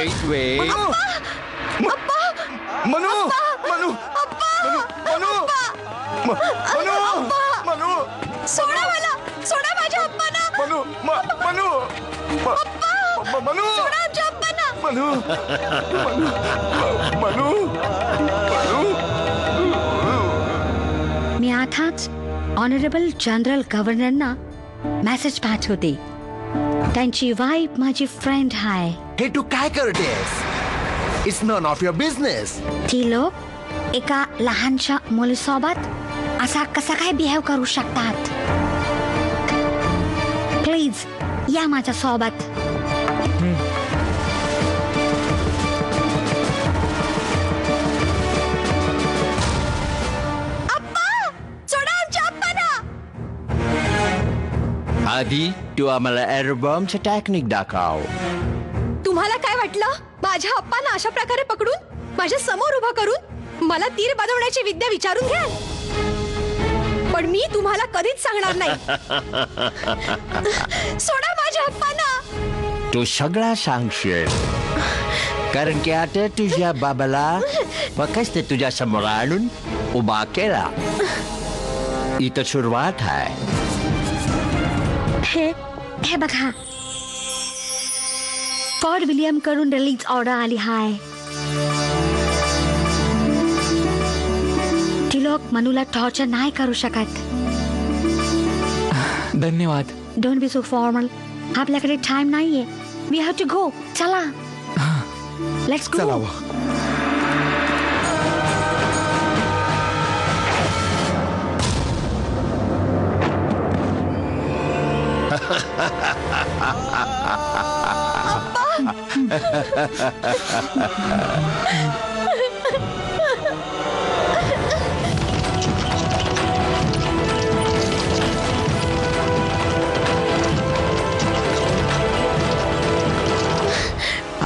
right way. Manu Manu Manu Manu Manu सोडा मला, सोडा माझ्या अप्पांना. मनू मनू मनू सोडा आमच्या अप्पांना. मनू मनू मनू मी आताच ऑनरेबल जनरल गव्हर्नरना मेसेज पाठवते. त्यांची वाईफ माझी फ्रेंड आहे. हे तू काय करतेस? It's none of your business. ती लोक एका लहानशा मुलीसोबत असा कसा काय बिहेव करू शकतात? प्लीज या माझ्या सोबत. आधी तू आम्हाला एअरबॉम्बचं टेक्निक दाखव. तुम्हाला काय वाटलं? माझ्या अप्पांना अशा प्रकारे पकडून माझ्या समोर उभा करून मला तीर बनवण्याची विद्या विचारून घ्याल? पण मी तुम्हाला कधीच सांगणार नाही. सोडा माझ्या अप्पांना. तू सगळा सांगशील, कारण की आता तुझ्या बाबाला फक्त तुझ्या समोर आणून उभा केला. इथं सुरुवात आहे. हे बघा, फॉर्ट विलियम कडून रिलीज ऑर्डर आली आहे. ती लोक मनूला टॉर्चर नाही करू शकत. धन्यवाद. Don't be so formal. आपल्याकडे टाइम नाहीये. We have to go. चला, लेट्स गो.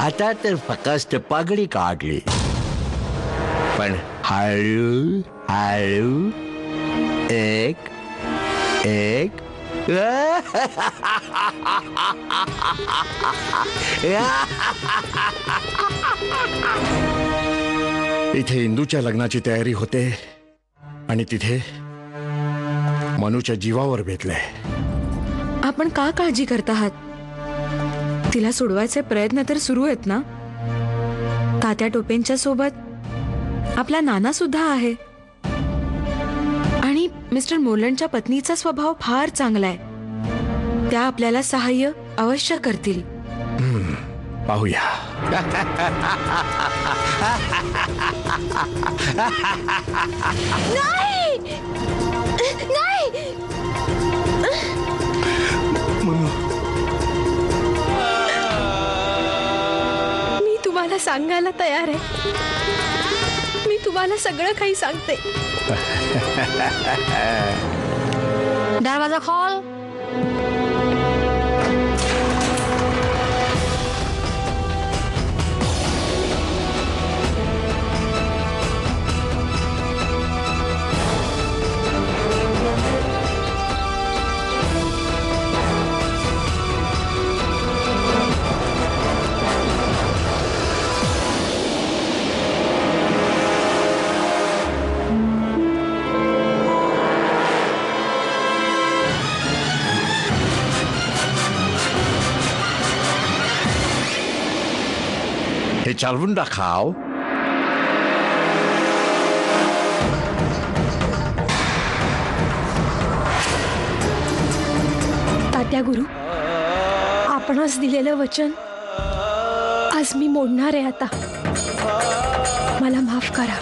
आता तर फक्त पगडी काढली, पण हळू हळू एक एक इथे इंदूच्या लग्नाची तयारी होते आणि तिथे मनूच्या जीवावर बेतलंय. आपण का काळजी करत आहात? तिला सोडवायचे प्रयत्न तर सुरू आहेत ना. तात्या टोपेंच्या सोबत आपला नाना सुद्धा आहे आणि मिस्टर मोर्लंडच्या पत्नीचा स्वभाव फार चांगला आहे. त्या आपल्याला सहाय्य अवश्य करतील. पाहूया. नाही नाही. मी तुम्हाला सांगायला तयार आहे. मी तुम्हाला सगळं काही सांगते. दरवाजा खोल. हे चालवून दाखव. तात्या गुरु, आपणास दिलेलं वचन आज मी मोडणार आहे. आता मला माफ करा.